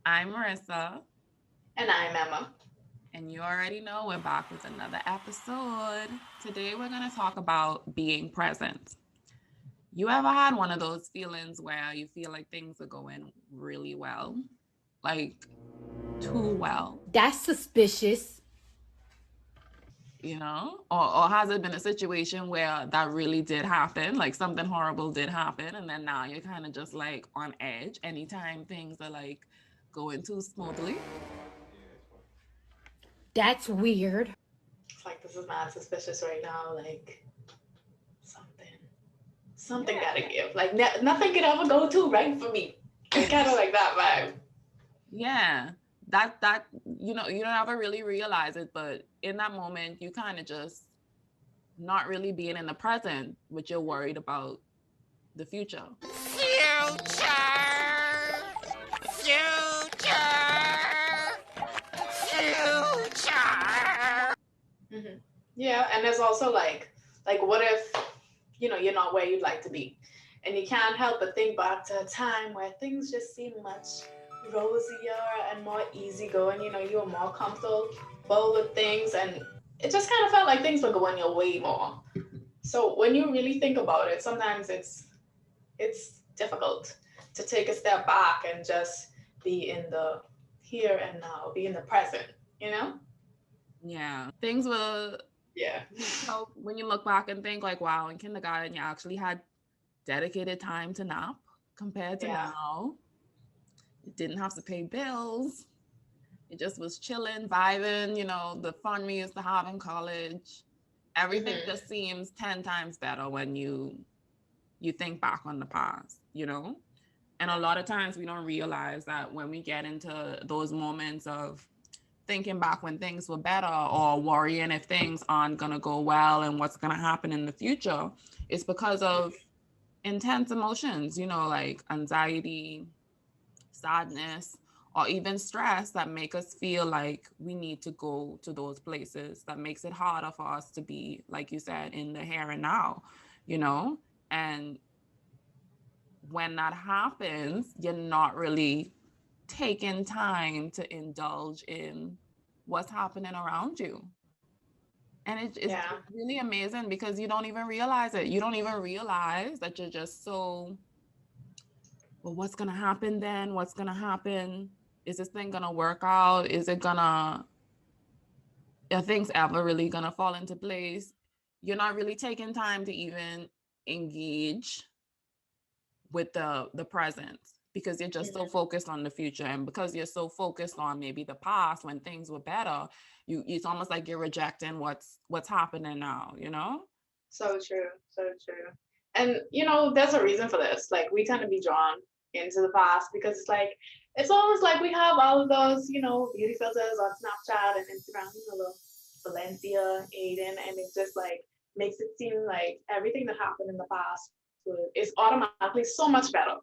I'm Marissa, And I'm Emma. and you already know we're back with another episode. Today, we're going to talk about being present. You ever had one of those feelings where you feel like things are going really well, like too well, That's suspicious. Or has it been a situation where that really did happen, like something horrible did happen, and then now you're kind of just like on edge anytime things are like going too smoothly? That's weird. It's like this is not suspicious right now. Like something, something Yeah. gotta give. Like nothing could ever go too right for me. It's kind of like that vibe. Yeah, that you don't ever really realize it, but in that moment, you kind of just not really being in the present, but you're worried about the future. Future! Future! Future! hmm Yeah, and there's also like what if you're not where you'd like to be, and you can't help but think back to a time where things just seem much rosier and more easygoing. You were more comfortable with things, and it just kind of felt like things were going your way more. So when you really think about it, sometimes it's difficult to take a step back and just be in the here and now, be in the present, you know? Yeah, things will Yeah. help when you look back and think like, wow, in kindergarten, you actually had dedicated time to nap compared to Yeah. now. You didn't have to pay bills. It just was chilling, vibing, the fun we used to have in college. Everything hmm just seems 10 times better when you think back on the past. And a lot of times we don't realize that when we get into those moments of thinking back when things were better or worrying if things aren't going to go well and what's going to happen in the future, it's because of intense emotions, like anxiety, sadness, or even stress that make us feel like we need to go to those places, that makes it harder for us to be, like you said, in the here and now, you know? And when that happens, you're not really taking time to indulge in what's happening around you. And it's Yeah. really amazing because you don't even realize it. You don't even realize that you're just so, well, what's going to happen then? What's going to happen? Is this thing going to work out? Are things ever really going to fall into place? You're not really taking time to even engage with the present because you're just so hmm focused on the future, and because you're so focused on maybe the past when things were better, it's almost like you're rejecting what's happening now. So true. So true. And there's a reason for this. Like we tend to be drawn into the past because it's almost like we have all of those, beauty filters on Snapchat and Instagram, the Valencia, Aiden, and it just like makes it seem like everything that happened in the past is automatically so much better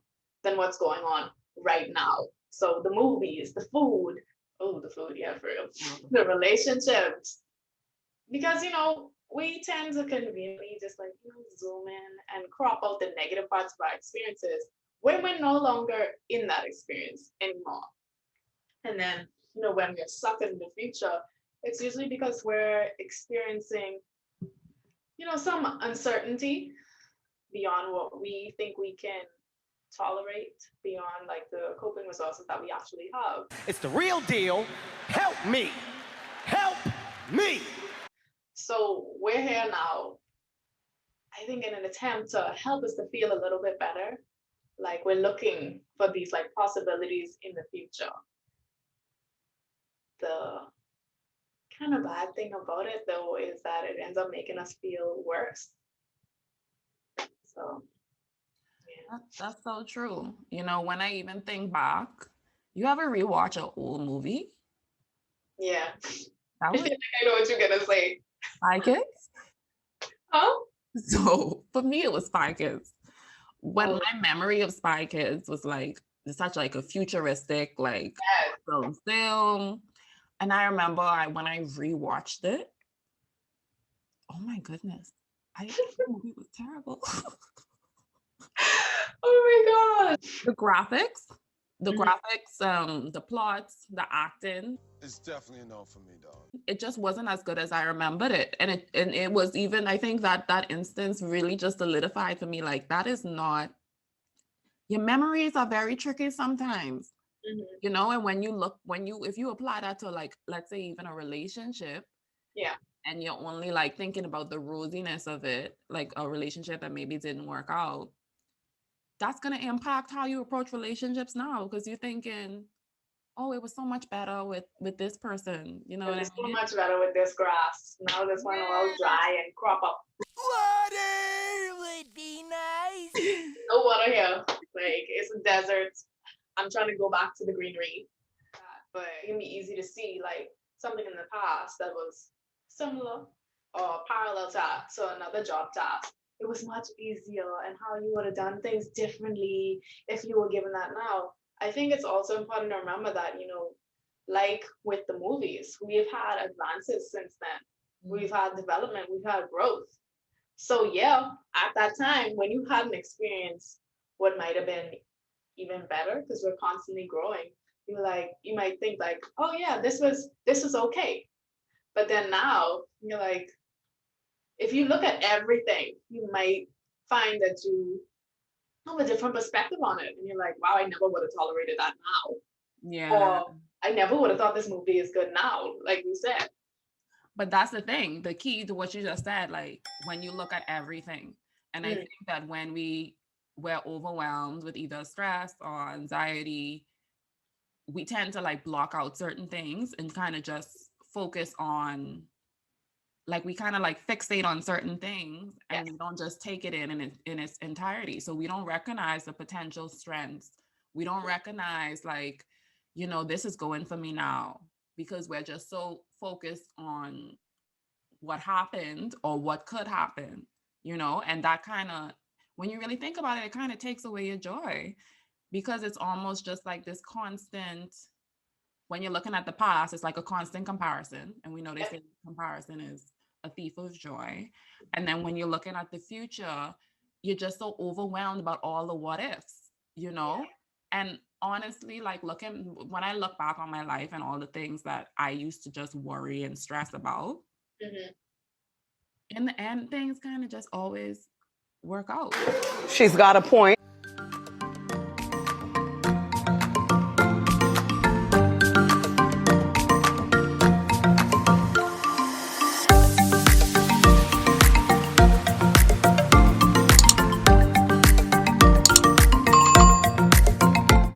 than what's going on right now. So the movies, the food, oh, the food, yeah, for real, the relationships, because we tend to conveniently just like zoom in and crop out the negative parts of our experiences when we're no longer in that experience anymore. And then when we're stuck in the future, it's usually because we're experiencing some uncertainty beyond what we think we can tolerate, beyond like the coping resources that we actually have. It's the real deal. Help me. Help me. So we're here now, I think, in an attempt to help us to feel a little bit better. Like we're looking for these like possibilities in the future. The kind of bad thing about it though is that it ends up making us feel worse. So That's so true. When I even think back, you ever rewatch an old movie yeah. that I was feel like I know what you're gonna say. Spy Kids? Oh? So for me it was Spy Kids. When Oh my memory of Spy Kids was like such like a futuristic like yes. film. And I remember when I rewatched it, oh my goodness, the movie was terrible. Oh my god. The graphics, The Mhm. graphics, the plots, the acting, It's definitely a no for me, dog. it just wasn't as good as I remembered it. And it was even, I think that instance really just solidified for me, like, that is not, your memories are very tricky sometimes, Mhm. you know. And if you apply that to, like, let's say even a relationship, Yeah. and you're only like thinking about the rosiness of it, like a relationship that maybe didn't work out, that's going to impact how you approach relationships now, because you're thinking, oh, it was so much better with this person, you know It what I was so mean? much better with this grass. Now this one all dry and crop up. Water would be nice. No water here. Like, it's a desert. I'm trying to go back to the greenery. But it can be easy to see like something in the past that was similar or parallel to another job task. It was much easier, and how you would have done things differently if you were given that now. I think it's also important to remember that, like with the movies, we've had advances since then. We've had development, we've had growth. So yeah, at that time when you had an experience what might have been even better, because we're constantly growing, you might think like, oh yeah, this was okay. But then now you're like, if you look at everything, you might find that you have a different perspective on it. And you're like, wow, I never would have tolerated that now. Yeah. Or I never would have thot this movie is good now, like you said. But that's the thing, the key to what you just said, like when you look at everything. And I think that when we're overwhelmed with either stress or anxiety, we tend to like block out certain things and kind of just focus on, like, we kind of like fixate on certain things, and Yes. we don't just take it in its entirety. So we don't recognize the potential strengths. We don't recognize, like, this is going for me now, because we're just so focused on what happened or what could happen, and that kind of, when you really think about it, it kind of takes away your joy, because it's almost just like this constant, when you're looking at the past, it's like a constant comparison. And we know they say comparison is a thief of joy. And then when you're looking at the future, you're just so overwhelmed about all the what ifs. And honestly, like, when I look back on my life and all the things that I used to just worry and stress about, Mhm. in the end, things kind of just always work out. She's got a point.